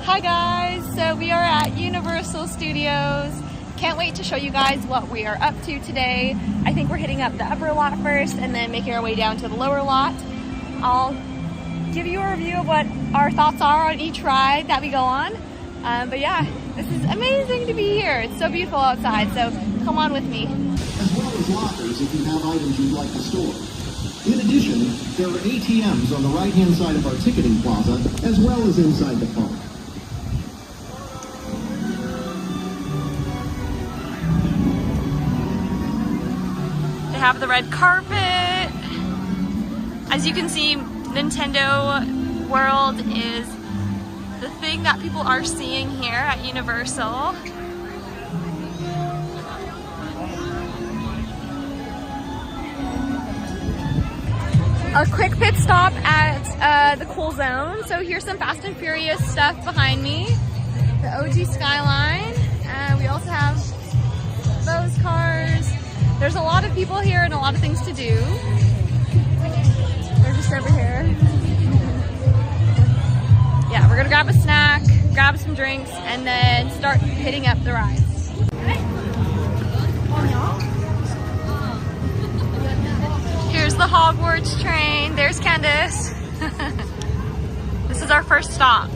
Hi guys, so we are at Universal Studios. Can't wait to show you guys what we are up to today. I think we're hitting up the upper lot first and then making our way down to the lower lot. I'll give you a review of what our thoughts are on each ride that we go on. But yeah, this is amazing to be here. It's so beautiful outside, so come on with me. As well as lockers if you have items you'd like to store. In addition, there are ATMs on the right-hand side of our ticketing plaza, as well as inside the park. They have the red carpet. As you can see, Nintendo World is the thing that people are seeing here at Universal. A quick pit stop at the Cool Zone. So here's some Fast and Furious stuff behind me. The OG Skyline. We also have those cars. There's a lot of people here and a lot of things to do. They're just over here. Yeah, we're gonna grab a snack, grab some drinks, and then start hitting up the rides. Here's the Hogwarts train. There's Candice. This is our first stop.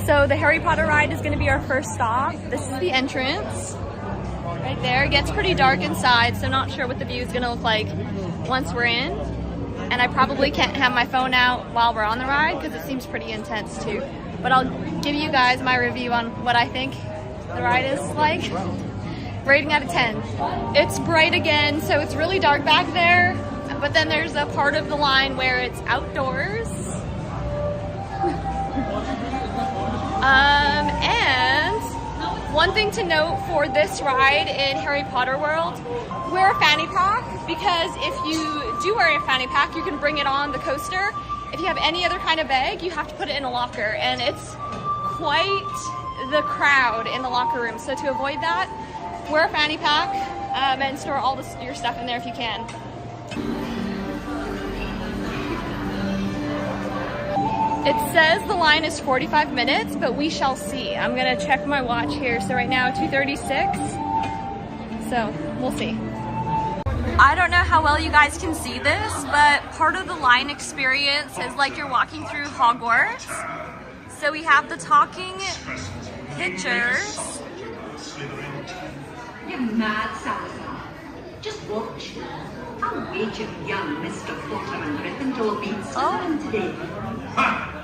So the Harry Potter ride is going to be our first stop. This is the entrance right there. It gets pretty dark inside, so not sure what the view is going to look like once we're in. And I probably can't have my phone out while we're on the ride because it seems pretty intense too. But I'll give you guys my review on what I think the ride is like. Rating out of 10. It's bright again, so it's really dark back there. But then there's a part of the line where it's outdoors. And one thing to note for this ride in Harry Potter World, wear a fanny pack, because if you do wear a fanny pack, you can bring it on the coaster. If you have any other kind of bag, you have to put it in a locker, and it's quite the crowd in the locker room. So to avoid that, wear a fanny pack and store all your stuff in there if you can. It says the line is 45 minutes, but we shall see. I'm gonna check my watch here. So right now, 2:36. So we'll see. I don't know how well you guys can see this, but part of the line experience is like you're walking through Hogwarts. So we have the talking pictures. You're mad, Salazar. Just watch. I'll wager young Mr. Potter and Gryffindor beat Slytherin today. Ha!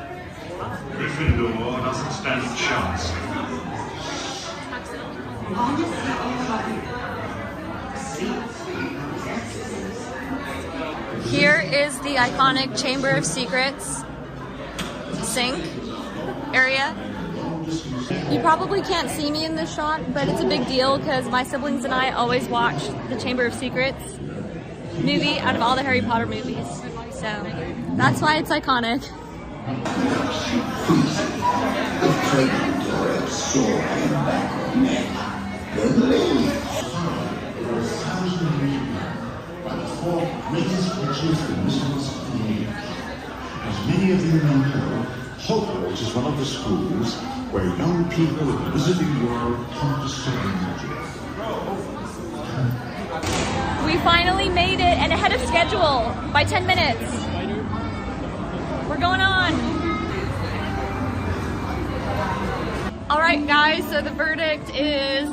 Gryffindor doesn't stand a chance. Here is the iconic Chamber of Secrets sink area. You probably can't see me in this shot, but it's a big deal because my siblings and I always watch the Chamber of Secrets movie out of all the Harry Potter movies. So that's why it's iconic. As many of you know, Hogwarts is one of the schools where young people in the Wizarding World come to study magic. We finally made it, and ahead of schedule by 10 minutes. We're going on. All right, guys, so the verdict is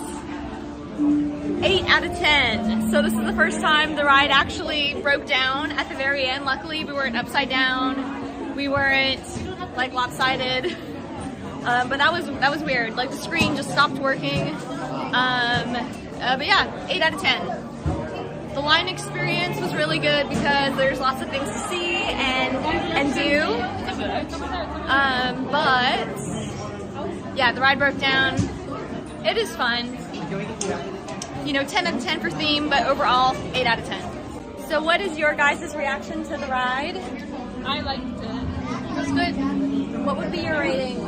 8 out of 10. So this is the first time the ride actually broke down at the very end. Luckily, we weren't upside down. We weren't like lopsided. But that was weird. Like the screen just stopped working. But yeah, 8 out of 10. The line experience was really good because there's lots of things to see and do. But yeah, the ride broke down. It is fun. You know, 10 out of 10 for theme, but overall 8 out of 10. So what is your guys' reaction to the ride? I liked it. It was good. What would be your rating?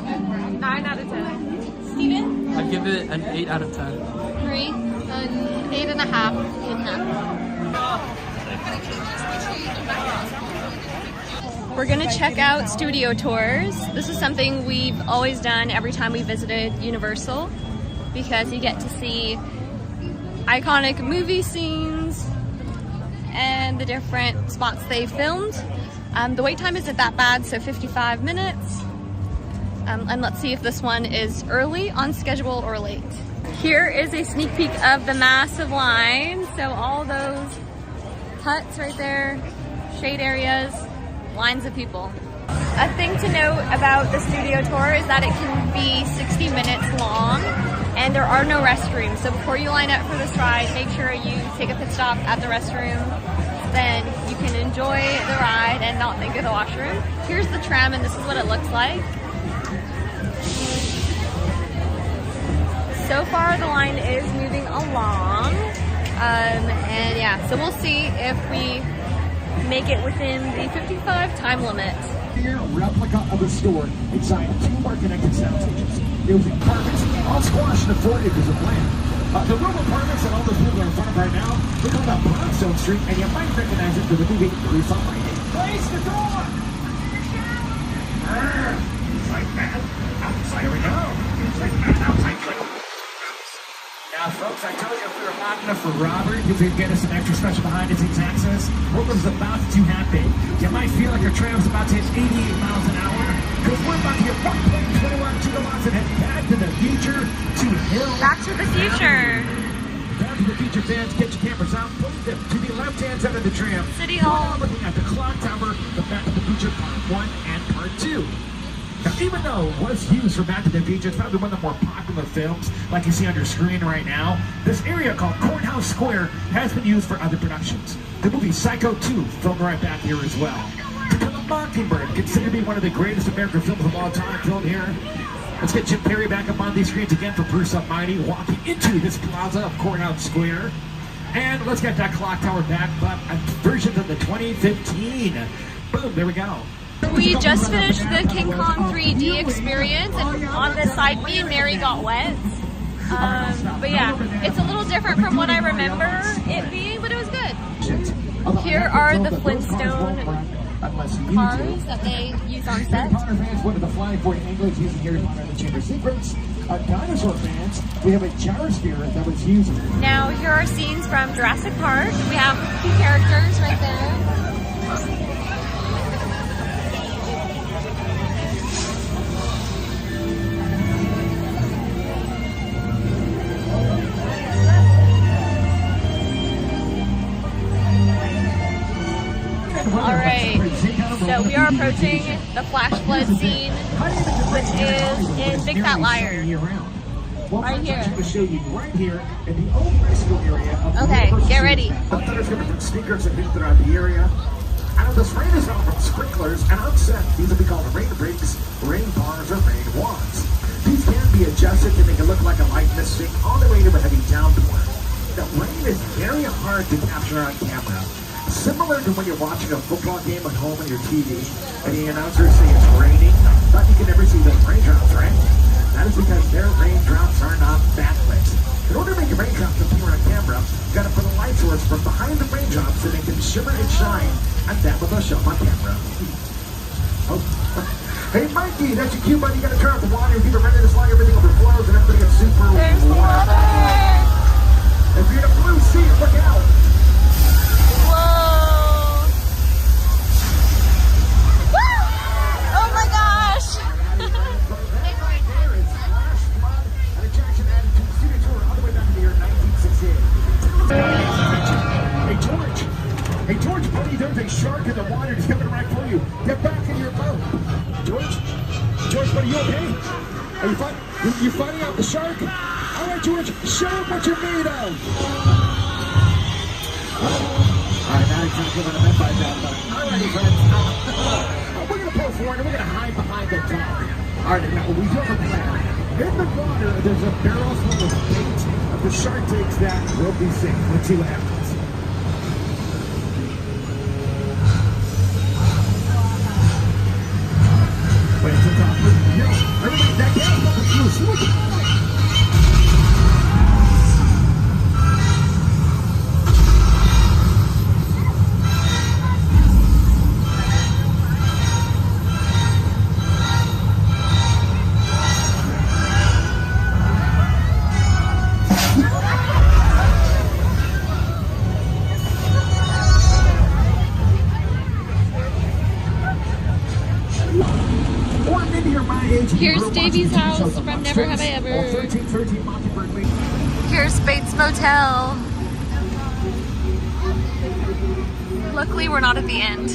9 out of 10. Steven? I'd give it an 8 out of 10. 3? An 8.5. 8.5. We're gonna check out studio tours. This is something we've always done every time we visited Universal because you get to see iconic movie scenes and the different spots they filmed. The wait time isn't that bad, so 55 minutes. And let's see if this one is early, on schedule, or late. Here is a sneak peek of the massive line. So all those huts right there, shade areas, lines of people. A thing to note about the studio tour is that it can be 60 minutes long and there are no restrooms. So before you line up for this ride, make sure you take a pit stop at the restroom. Then you can enjoy the ride and not think of the washroom. Here's the tram and this is what it looks like. So far the line is moving along. And yeah, so we'll see if we make it within the 55 time limit. Here, a replica of a store inside 2 more connected sound stations. It was apartments all squashed in 4 acres of land. The room apartments that all those people are in front of right now, they're called up Brownstone Street, and you might recognize it from the movie Police on Lightning. Place the door! Like that. Outside we go. Outside click. Now, folks, I told you if we were loud enough for Robert, he would get us an extra special behind-the-scenes access. What was about to happen? You might feel like our tram's about to hit 88 miles an hour, because we're about to get 1.21 gigawatts and head back to the future to Hill. Back to the future. Back to the future fans, get your cameras out, point them to the left-hand side of the tram. City Hall. We're looking at the clock tower, the Back to the Future Part 1 and Part 2. Now, even though it was used for Back to the Future, it's probably one of the more popular films, like you see on your screen right now. This area called Courthouse Square has been used for other productions. The movie Psycho 2 filmed right back here as well. To Kill a Mockingbird, considered to be one of the greatest American films of all time, filmed here. Let's get Jim Perry back up on these screens again for Bruce Almighty walking into this plaza of Courthouse Square. And let's get that clock tower back, but a version of the 2015. Boom, there we go. We just finished the King Kong 3D experience, and on this side, me and Mary got wet. But yeah, it's a little different from what I remember it being, but it was good. Here are the Flintstone cars that they use on set. Potter fans, one of the flying forward angles using here to honor the chamber sequence. Dinosaur fans, we have a gyrosphere that was used. Now here are scenes from Jurassic Park. We have key characters right there. Alright, so we are approaching the flash flood scene, which is in Big Fat Liar. Right here. Okay, get ready. There's different speakers that hit throughout the area. And this rain is all from sprinklers, and on set, these will be called rain rigs, rain bars, or rain wands. These can be adjusted to make it look like a light misting all the way to a heavy downpour. The rain is very hard to capture on camera. Similar to when you're watching a football game at home on your TV, and the announcers say it's raining, but you can never see those raindrops, right? That is because their raindrops are not backlit. In order to make raindrops appear on camera, you gotta put a light source from behind the raindrops to make them shimmer and shine, and that will show up on camera. Oh. Hey Mikey, that's your cue, buddy. You gotta turn off the water, keep it ready to slide, everything overflows, and everybody gets super There's the water. water! If you're in a blue seat, look out! Whoa! Woo! Oh my gosh! Hey George, buddy, there's a shark in the water. He's coming right for you. Get back in your boat. George, buddy, you okay? Are you fine? You fighting out the shark? All right, George, show him what you're made of. All right, now he's going to give it a bit by that. All righty, friends. We're going to pull forward and we're going to hide behind the top. All right, now we do have a plan. In the water, there's a barrel full of bait. If the shark takes that, we'll be safe. Let's see what happens. Wait to top. Yo, everybody, that barrel's up loose. Look at that. Here's Davey's house from Never Have I Ever. Here's Bates Motel. Luckily, we're not at the end.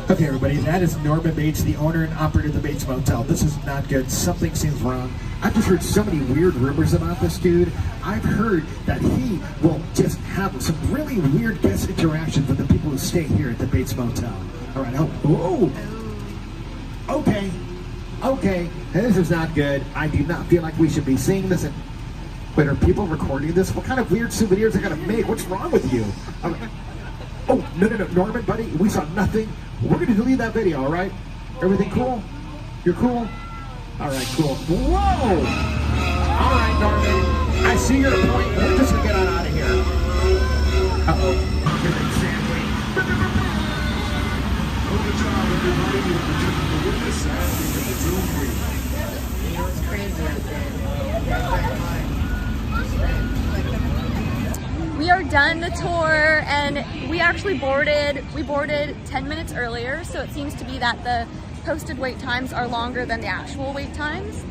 Okay, everybody, that is Norman Bates, the owner and operator of the Bates Motel. This is not good. Something seems wrong. I've just heard so many weird rumors about this dude. I've heard that he will just have some really weird guest interactions with the people who stay here at the Bates Motel. All right, okay, this is not good. I do not feel like we should be seeing this. Wait, are people recording this? What kind of weird souvenirs are gonna make? What's wrong with you? Oh, no, Norman, buddy, we saw nothing. We're gonna delete that video, all right? Everything cool? You're cool? All right, cool. Whoa! All right, Norman, I see your point. We're just gonna get on out of here. Uh-oh. We are done the tour, and we actually boarded 10 minutes earlier, so it seems to be that the posted wait times are longer than the actual wait times.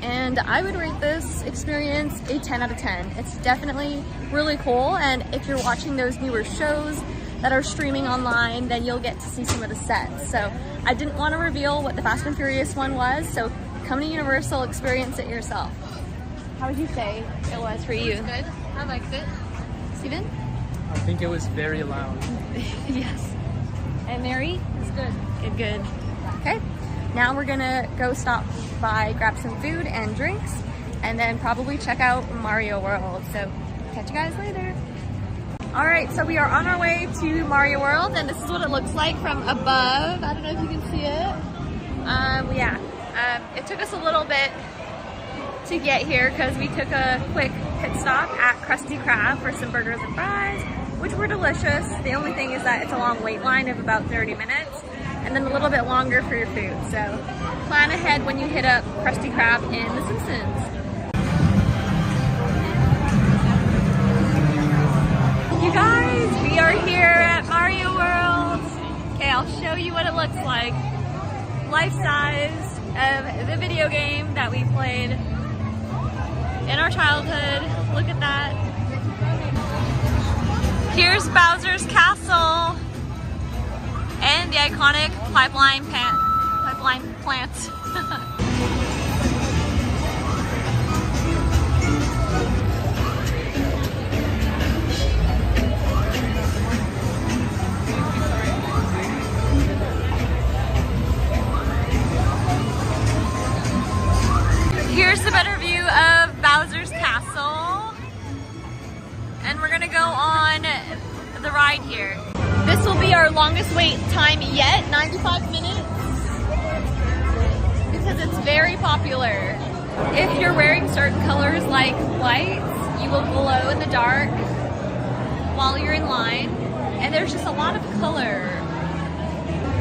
And I would rate this experience a 10 out of 10. It's definitely really cool, and if you're watching those newer shows that are streaming online, then you'll get to see some of the sets. So I didn't want to reveal what the Fast and Furious one was, so come to Universal, experience it yourself. How would you say it was for you? It was good. I liked it. Steven? I think it was very loud. Yes. And Mary? It's good. Good. Okay. Now we're gonna go stop by, grab some food and drinks, and then probably check out Mario World. So catch you guys later. All right, so we are on our way to Mario World, and this is what it looks like from above. I don't know if you can see it. It took us a little bit to get here because we took a quick pit stop at Krusty Krab for some burgers and fries, which were delicious. The only thing is that it's a long wait line of about 30 minutes, and then a little bit longer for your food. So plan ahead when you hit up Krusty Krab in The Simpsons. You guys, we are here at Mario World. Okay, I'll show you what it looks like. Life-size of the video game that we played in our childhood. Look at that. Here's Bowser's Castle and the iconic pipeline plant. Here's the better view of Bowser's Castle. And we're gonna go on the ride here. This will be our longest wait time yet, 95 minutes. Because it's very popular. If you're wearing certain colors like lights, you will glow in the dark while you're in line. And there's just a lot of color.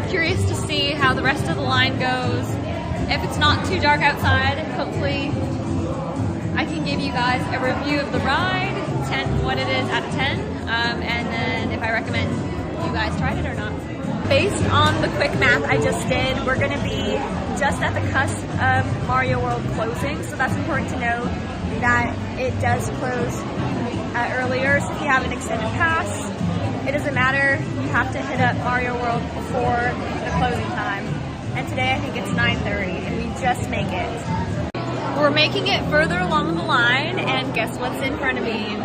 Curious to see how the rest of the line goes. If it's not too dark outside, hopefully I can give you guys a review of the ride, what it is out of 10, and then if I recommend you guys tried it or not. Based on the quick math I just did, we're going to be just at the cusp of Mario World closing, so that's important to know that it does close earlier. So if you have an extended pass, it doesn't matter, you have to hit up Mario World before the closing time. And today I think it's 9:30 and we just make it. We're making it further along the line, and guess what's in front of me?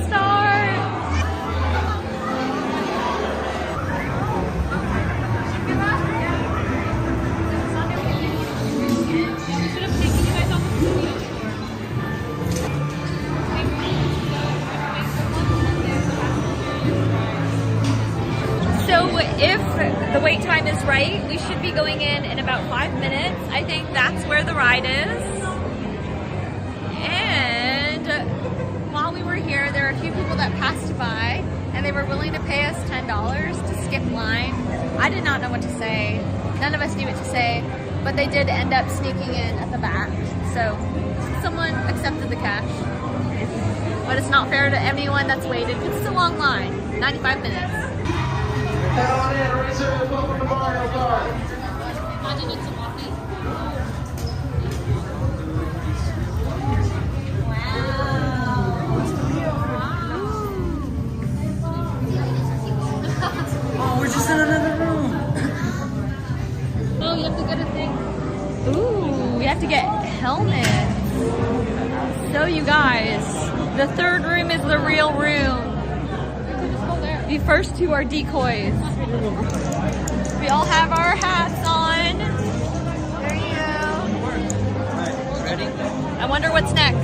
Start! So if the wait time is right, we should be going in about 5 minutes. I think that's where the ride is. And while we were here, there are a few people that passed by and they were willing to pay us $10 to skip line. I did not know what to say. None of us knew what to say, but they did end up sneaking in at the back. So someone accepted the cash. But it's not fair to anyone that's waited because it's a long line, 95 minutes. Imagine it's a walkie. Oh, we're just in another room. Oh, you have to get a thing. Ooh, we have to get helmets. So you guys, the third room is the real room. The first two are decoys. We all have our hats on. There you go. Ready? I wonder what's next.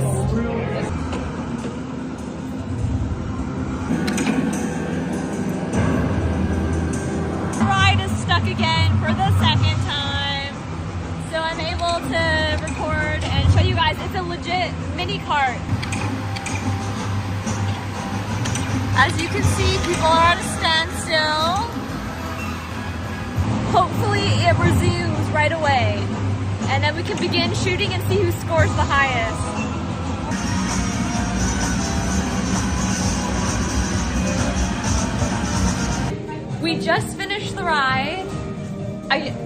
The ride is stuck again for the second time. So I'm able to record and show you guys it's a legit mini cart. As you can see, people are at a standstill. Hopefully it resumes right away. And then we can begin shooting and see who scores the highest. We just finished the ride.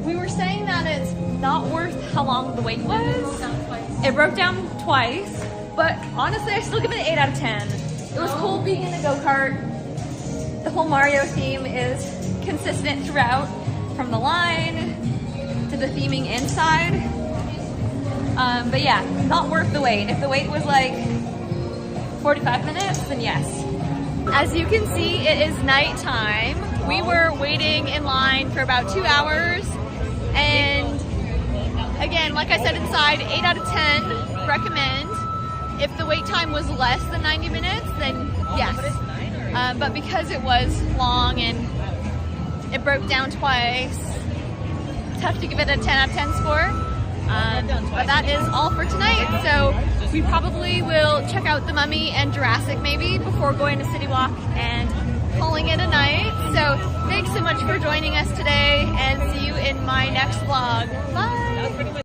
We were saying that it's not worth how long the wait was. It broke down twice, but honestly, I still give it an 8 out of 10. It was cool being in a go-kart. The whole Mario theme is consistent throughout, from the line to the theming inside. But yeah, not worth the wait. If the wait was like 45 minutes, then yes. As you can see, it is nighttime. We were waiting in line for about 2 hours. And again, like I said inside, 8 out of 10, recommend. If the wait time was less than 90 minutes, then yes. But because it was long and it broke down twice, tough to give it a 10 out of 10 score. But that is all for tonight. So we probably will check out The Mummy and Jurassic maybe before going to City Walk and calling it a night. So thanks so much for joining us today and see you in my next vlog. Bye!